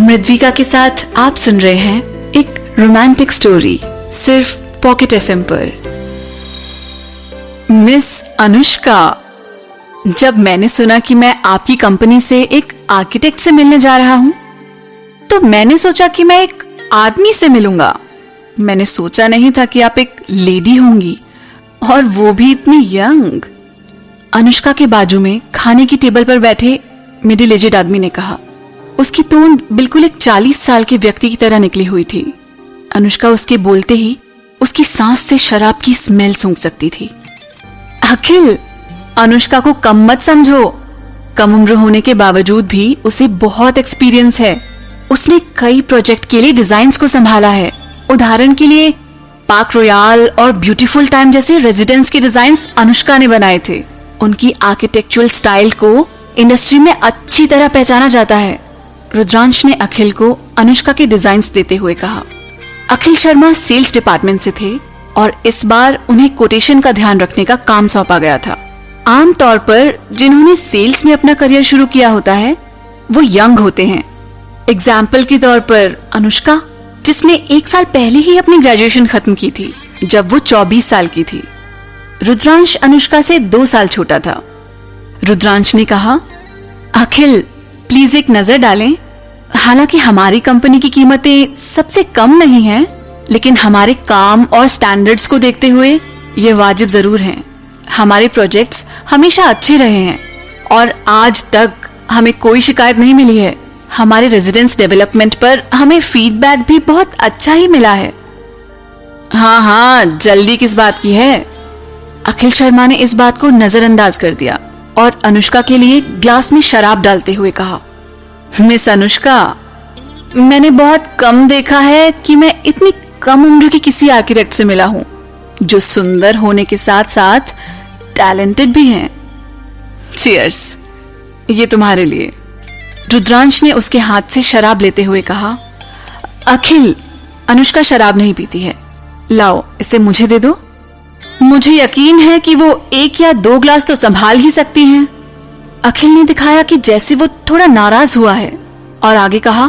मृद्विका के साथ आप सुन रहे हैं एक रोमांटिक स्टोरी सिर्फ पॉकेट एफएम पर। मिस अनुष्का, जब मैंने सुना कि मैं आपकी कंपनी से एक आर्किटेक्ट से मिलने जा रहा हूं, तो मैंने सोचा कि मैं एक आदमी से मिलूंगा। मैंने सोचा नहीं था कि आप एक लेडी होंगी, और वो भी इतनी यंग। अनुष्का के बाजू में खाने की टेबल पर बैठे मिडिल एजेड आदमी ने कहा। उसकी टोन बिल्कुल एक 40 साल के व्यक्ति की तरह निकली हुई थी। अनुष्का उसके बोलते ही उसकी सांस से शराब की स्मेल सूंघ सकती थी। अखिल, अनुष्का को कम मत समझो। कम उम्र होने के बावजूद भी उसे बहुत एक्सपीरियंस है। उसने कई प्रोजेक्ट के लिए डिजाइन्स को संभाला है। उदाहरण के लिए पार्क रॉयल और ब्यूटीफुल टाइम जैसे रेजिडेंस के डिजाइन्स अनुष्का ने बनाए थे। उनकी आर्किटेक्चुरल स्टाइल को इंडस्ट्री में अच्छी तरह पहचाना जाता है। रुद्रांश ने अखिल को अनुष्का के डिजाइन्स देते हुए कहा। अखिल शर्मा सेल्स डिपार्टमेंट से थे और इस बार उन्हें कोटेशन का ध्यान रखने का काम सौंपा गया था। आमतौर पर जिन्होंने सेल्स में अपना करियर शुरू किया होता है वो यंग होते हैं। एग्जाम्पल के तौर पर अनुष्का, जिसने 1 साल पहले ही अपनी ग्रेजुएशन खत्म की थी जब वो 24 साल की थी। रुद्रांश अनुष्का से 2 साल छोटा था। रुद्रांश ने कहा, अखिल प्लीज एक नजर डालें। हालांकि हमारी कंपनी की कीमतें सबसे कम नहीं हैं, लेकिन हमारे काम और स्टैंडर्ड्स को देखते हुए ये वाजिब जरूर हैं। हमारे प्रोजेक्ट्स हमेशा अच्छे रहे हैं और आज तक हमें कोई शिकायत नहीं मिली है। हमारे रेजिडेंस डेवलपमेंट पर हमें फीडबैक भी बहुत अच्छा ही मिला है। हाँ, जल्दी किस बात की है? अखिल शर्मा ने इस बात को नजरअंदाज कर दिया और अनुष्का के लिए ग्लास में शराब डालते हुए कहा, मिस अनुष्का, मैंने बहुत कम देखा है कि मैं इतनी कम उम्र की किसी आर्किटेक्ट से मिला हूं जो सुंदर होने के साथ साथ टैलेंटेड भी हैं। चीयर्स, ये तुम्हारे लिए। रुद्रांश ने उसके हाथ से शराब लेते हुए कहा। अखिल, अनुष्का शराब नहीं पीती है, लाओ इसे मुझे दे दो। मुझे यकीन है कि वो 1 या 2 ग्लास तो संभाल ही सकती हैं। अखिल ने दिखाया कि जैसे वो थोड़ा नाराज हुआ है और आगे कहा,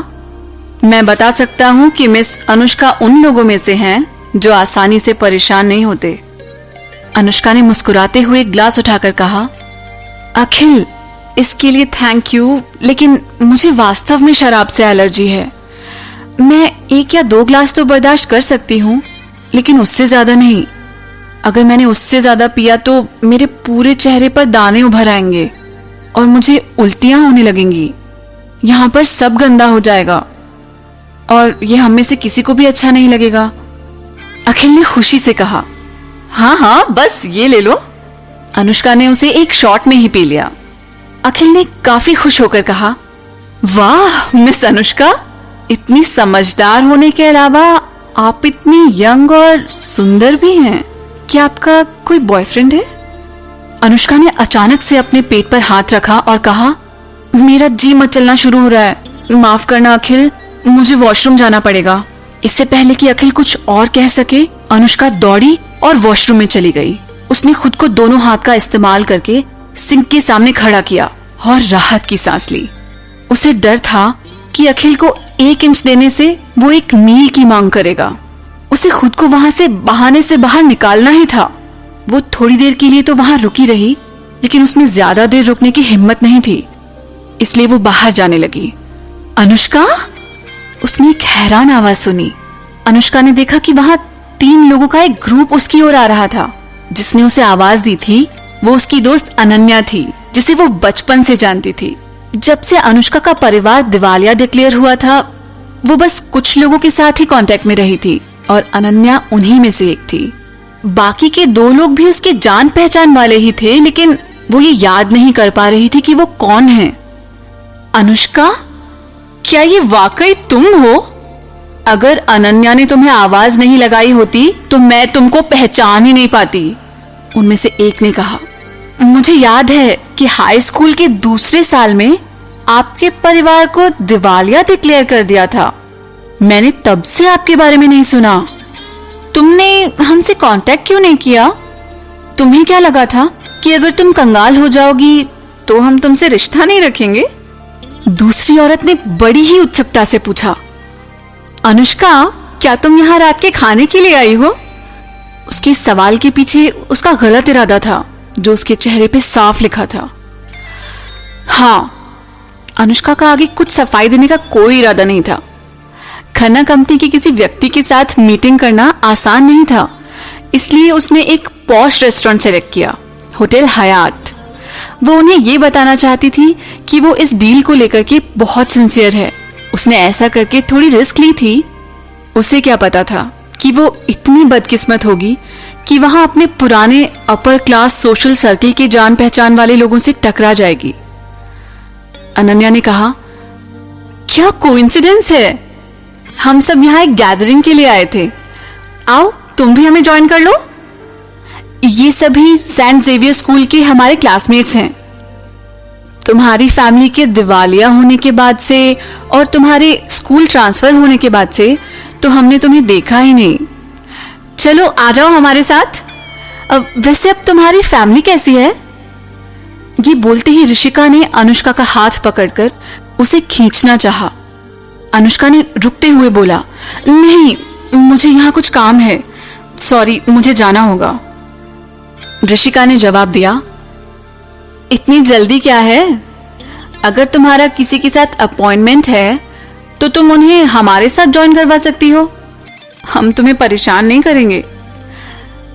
मैं बता सकता हूं कि मिस अनुष्का उन लोगों में से हैं जो आसानी से परेशान नहीं होते। अनुष्का ने मुस्कुराते हुए ग्लास उठाकर कहा, अखिल, इसके लिए थैंक यू, लेकिन मुझे वास्तव में शराब से एलर्जी है। मैं 1 या 2 ग्लास तो बर्दाश्त कर सकती हूँ, लेकिन उससे ज्यादा नहीं। अगर मैंने उससे ज्यादा पिया तो मेरे पूरे चेहरे पर दाने उभर आएंगे और मुझे उल्टियां होने लगेंगी। यहाँ पर सब गंदा हो जाएगा और ये हम में से किसी को भी अच्छा नहीं लगेगा। अखिल ने खुशी से कहा, हाँ, बस ये ले लो। अनुष्का ने उसे एक शॉट में ही पी लिया। अखिल ने काफी खुश होकर कहा, वाह मिस अनुष्का, इतनी समझदार होने के अलावा आप इतनी यंग और सुंदर भी हैं। क्या आपका कोई बॉयफ्रेंड है? अनुष्का ने अचानक से अपने पेट पर हाथ रखा और कहा, मेरा जी मचलना शुरू हो रहा है। माफ करना अखिल, मुझे वॉशरूम जाना पड़ेगा। इससे पहले कि अखिल कुछ और कह सके, अनुष्का दौड़ी और वॉशरूम में चली गई। उसने खुद को दोनों हाथ का इस्तेमाल करके सिंक के सामने खड़ा किया और राहत की सांस ली। उसे डर था कि अखिल को 1 इंच देने से वो 1 मील की मांग करेगा। उसे खुद को वहां से बहाने से बाहर निकालना ही था। वो थोड़ी देर के लिए तो वहां रुकी रही, लेकिन उसमें ज्यादा देर रुकने की हिम्मत नहीं थी, इसलिए वो बाहर जाने लगी। अनुष्का, उसने एक हैरान आवाज सुनी। अनुष्का ने देखा कि वहां 3 लोगों का एक ग्रुप उसकी ओर आ रहा था। जिसने उसे आवाज दी थी वो उसकी दोस्त अनन्या थी, जिसे वो बचपन से जानती थी। जब से अनुष्का का परिवार दिवालिया डिक्लेयर हुआ था, वो बस कुछ लोगों के साथ ही कांटेक्ट में रही थी और अनन्या उन्हीं में से एक थी। बाकी के 2 लोग भी उसके जान पहचान वाले ही थे, लेकिन वो ये याद नहीं कर पा रही थी कि वो कौन है। अनुष्का, क्या ये वाकई तुम हो? अगर अनन्या ने तुम्हें आवाज नहीं लगाई होती तो मैं तुमको पहचान ही नहीं पाती, उनमें से एक ने कहा। मुझे याद है कि हाई स्कूल के दूसरे साल में आपके परिवार को दिवालिया डिक्लेयर कर दिया था। मैंने तब से आपके बारे में नहीं सुना। तुमने हमसे कांटेक्ट क्यों नहीं किया? तुम्हें क्या लगा था कि अगर तुम कंगाल हो जाओगी तो हम तुमसे रिश्ता नहीं रखेंगे? दूसरी औरत ने बड़ी ही उत्सुकता से पूछा, अनुष्का, क्या तुम यहाँ रात के खाने के लिए आई हो? उसके इस सवाल के पीछे उसका गलत इरादा था, जो उसके चेहरे पे साफ लिखा था। हाँ, अनुष्का का आगे कुछ सफाई देने का कोई इरादा नहीं था। खन्ना कंपनी के किसी व्यक्ति के साथ मीटिंग करना आसान नहीं था, इसलिए उसने एक पॉश रेस्टोरेंट सेलेक्ट किया, होटल हयात। वो उन्हें ये बताना चाहती थी कि वो इस डील को लेकर के बहुत सिंसियर है। उसने ऐसा करके थोड़ी रिस्क ली थी। उसे क्या पता था कि वो इतनी बदकिस्मत होगी कि वहां अपने पुराने अपर क्लास सोशल सर्किल के जान पहचान वाले लोगों से टकरा जाएगी। अनन्या ने कहा, क्या कोइंसिडेंस है, हम सब यहाँ एक गैदरिंग के लिए आए थे। आओ, तुम भी हमें ज्वाइन कर लो। ये सभी सेंट जेवियर स्कूल के हमारे क्लासमेट्स हैं। तुम्हारी फैमिली के दिवालिया होने के बाद से और तुम्हारे स्कूल ट्रांसफर होने के बाद से तो हमने तुम्हें देखा ही नहीं। चलो आ जाओ हमारे साथ। वैसे अब तुम्हारी फैमिली कैसी है? ये बोलते ही ऋषिका ने अनुष्का का हाथ पकड़कर उसे खींचना चाहा। अनुष्का ने रुकते हुए बोला, नहीं, मुझे यहाँ कुछ काम है, सॉरी, मुझे जाना होगा। ऋषिका ने जवाब दिया, इतनी जल्दी क्या है? अगर तुम्हारा किसी के साथ अपॉइंटमेंट है तो तुम उन्हें हमारे साथ ज्वाइन करवा सकती हो, हम तुम्हें परेशान नहीं करेंगे।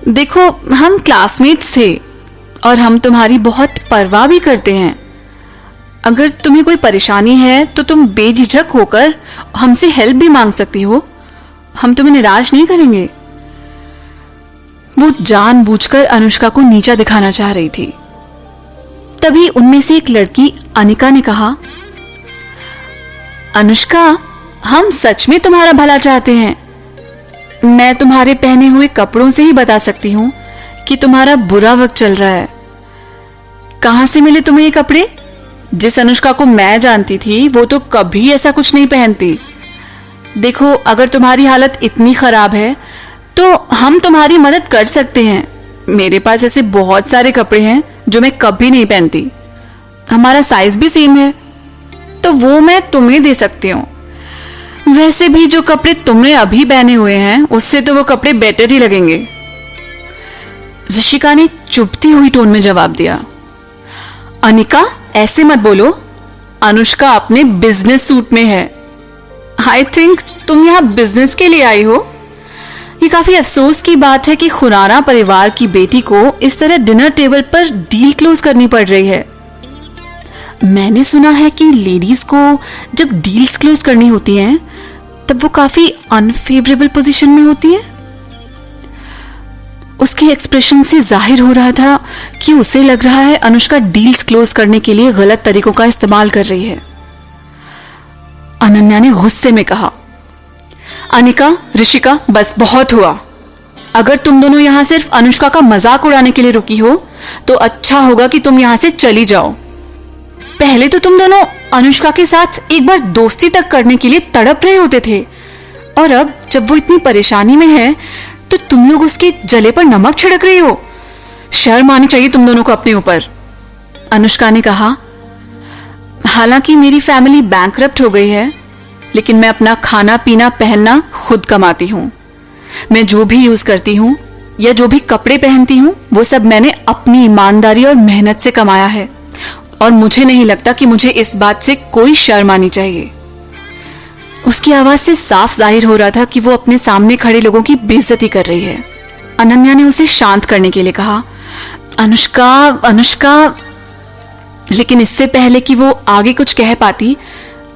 देखो, हम क्लासमेट्स थे और हम तुम्हारी बहुत परवाह भी करते हैं। अगर तुम्हें कोई परेशानी है तो तुम बेझिझक होकर हमसे हेल्प भी मांग सकती हो, हम तुम्हें निराश नहीं करेंगे। वो जानबूझकर अनुष्का को नीचा दिखाना चाह रही थी। तभी उनमें से एक लड़की अनिका ने कहा, अनुष्का, हम सच में तुम्हारा भला चाहते हैं। मैं तुम्हारे पहने हुए कपड़ों से ही बता सकती हूं कि तुम्हारा बुरा वक्त चल रहा है। कहां से मिले तुम्हें ये कपड़े? जिस अनुष्का को मैं जानती थी वो तो कभी ऐसा कुछ नहीं पहनती। देखो, अगर तुम्हारी हालत इतनी खराब है तो हम तुम्हारी मदद कर सकते हैं। मेरे पास ऐसे बहुत सारे कपड़े हैं जो मैं कभी नहीं पहनती। हमारा साइज भी सेम है, तो वो मैं तुम्हें दे सकती हूँ। वैसे भी जो कपड़े तुमने अभी पहने हुए हैं उससे तो वो कपड़े बेटर ही लगेंगे। ऋषिका ने चुभती हुई टोन में जवाब दिया, अनिका, ऐसे मत बोलो। अनुष्का अपने बिजनेस सूट में है। आई थिंक तुम यहाँ बिजनेस के लिए आई हो। ये काफी अफसोस की बात है कि खुराना परिवार की बेटी को इस तरह डिनर टेबल पर डील क्लोज करनी पड़ रही है। मैंने सुना है कि लेडीज को जब डील्स क्लोज करनी होती हैं तब वो काफी अनफेवरेबल पोजीशन में होती है। उसके एक्सप्रेशन से जाहिर हो रहा था कि उसे लग रहा है अनुष्का डील्स क्लोज करने के लिए गलत तरीकों का इस्तेमाल कर रही है। अनन्या ने गुस्से में कहा, अनिका, ऋषिका, बस बहुत हुआ। अगर तुम दोनों यहां सिर्फ अनुष्का का मजाक उड़ाने के लिए रुकी हो तो अच्छा होगा कि तुम यहां से चली जाओ। पहले तो तुम दोनों अनुष्का के साथ एक बार दोस्ती तक करने के लिए तड़प रहे होते थे, और अब जब वो इतनी परेशानी में है तो तुम लोग उसके जले पर नमक छिड़क रही हो। शर्म आनी चाहिए तुम दोनों को अपने ऊपर। अनुष्का ने कहा, हालांकि मेरी फैमिली बैंकरप्ट हो गई है, लेकिन मैं अपना खाना पीना पहनना खुद कमाती हूँ। मैं जो भी यूज करती हूँ या जो भी कपड़े पहनती हूँ वो सब मैंने अपनी ईमानदारी और मेहनत से कमाया है, और मुझे नहीं लगता कि मुझे इस बात से कोई शर्म आनी चाहिए। उसकी आवाज से साफ जाहिर हो रहा था कि वो अपने सामने खड़े लोगों की बेइज्जती कर रही है। अनन्या ने उसे शांत करने के लिए कहा, अनुष्का, अनुष्का। लेकिन इससे पहले कि वो आगे कुछ कह पाती,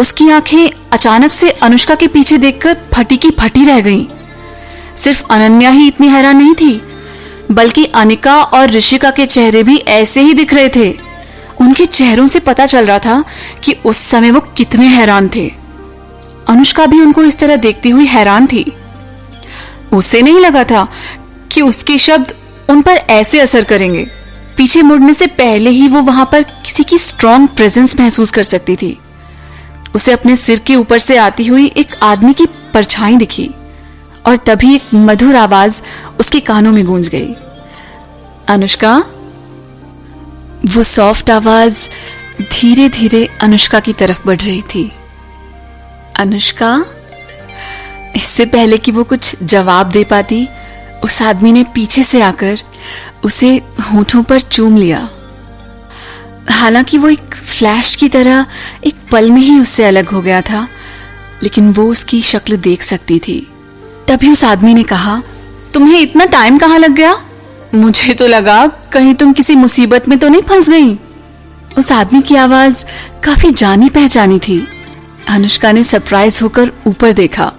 उसकी आंखें अचानक से अनुष्का के पीछे देखकर फटी की फटी रह गईं। सिर्फ अनन्या ही इतनी हैरान नहीं थी, बल्कि अनिका और ऋषिका के चेहरे भी ऐसे ही दिख रहे थे। उनके चेहरों से पता चल रहा था कि उस समय वो कितने हैरान थे। अनुष्का भी उनको इस तरह देखती हुई हैरान थी। उसे नहीं लगा था कि उसके शब्द उन पर ऐसे असर करेंगे। पीछे मुड़ने से पहले ही वो वहां पर किसी की स्ट्रॉन्ग प्रेजेंस महसूस कर सकती थी। उसे अपने सिर के ऊपर से आती हुई एक आदमी की परछाई दिखी, और तभी एक मधुर आवाज उसके कानों में गूंज गई, अनुष्का। वो सॉफ्ट आवाज धीरे धीरे अनुष्का की तरफ बढ़ रही थी। अनुष्का, इससे पहले कि वो कुछ जवाब दे पाती, उस आदमी ने पीछे से आकर उसे होठों पर चूम लिया। हालांकि वो एक फ्लैश की तरह एक पल में ही उससे अलग हो गया था, लेकिन वो उसकी शक्ल देख सकती थी। तभी उस आदमी ने कहा, तुम्हें इतना टाइम कहाँ लग गया? मुझे तो लगा कहीं तुम किसी मुसीबत में तो नहीं फंस गई। उस आदमी की आवाज काफी जानी पहचानी थी। अनुष्का ने सरप्राइज होकर ऊपर देखा।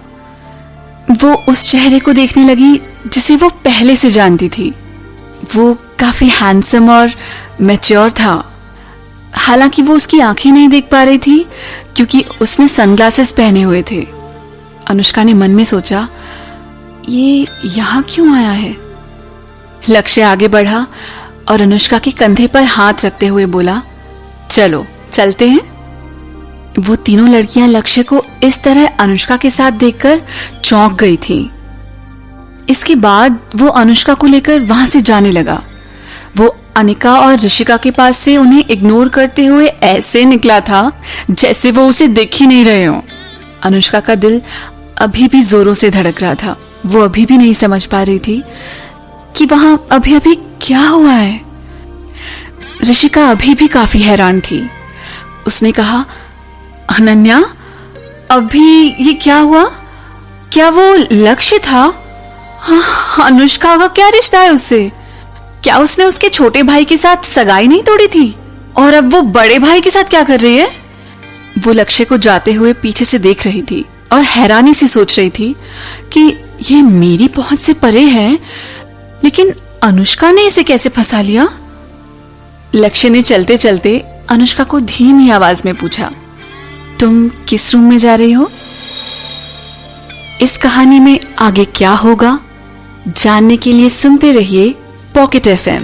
वो उस चेहरे को देखने लगी जिसे वो पहले से जानती थी। वो काफी हैंडसम और मैच्योर था। हालांकि वो उसकी आंखें नहीं देख पा रही थी क्योंकि उसने सनग्लासेस पहने हुए थे। अनुष्का ने मन में सोचा, ये यहाँ क्यों आया है? लक्ष्य आगे बढ़ा और अनुष्का के कंधे पर हाथ रखते हुए बोला, चलो चलते हैं। वो तीनों लड़कियां लक्ष्य को इस तरह अनुष्का के साथ देखकर चौंक गई थीं। इसके बाद वो अनुष्का को लेकर वहां से जाने लगा। वो अनिका और ऋषिका के पास से उन्हें इग्नोर करते हुए ऐसे निकला था जैसे वो उसे देख ही नहीं रहे हों। अनुष्का का दिल अभी भी जोरों से धड़क रहा था। वो अभी भी नहीं समझ पा रही थी कि वहां अभी अभी क्या हुआ है। ऋषिका अभी भी काफी हैरान थी। उसने कहा, अनन्या, अभी ये क्या हुआ? क्या वो लक्ष्य था? हाँ, अनुष्का का क्या रिश्ता है उससे? क्या उसने उसके छोटे भाई के साथ सगाई नहीं तोड़ी थी? और अब वो बड़े भाई के साथ क्या कर रही है? वो लक्ष्य को जाते हुए पीछे से देख रही थी और हैरानी से सोच रही थी कि ये मेरी पहुंच से परे है, लेकिन अनुष्का ने इसे कैसे फंसा लिया? लक्ष्य ने चलते चलते अनुष्का को धीमी आवाज में पूछा, तुम किस रूम में जा रही हो? इस कहानी में आगे क्या होगा जानने के लिए सुनते रहिए पॉकेट FM।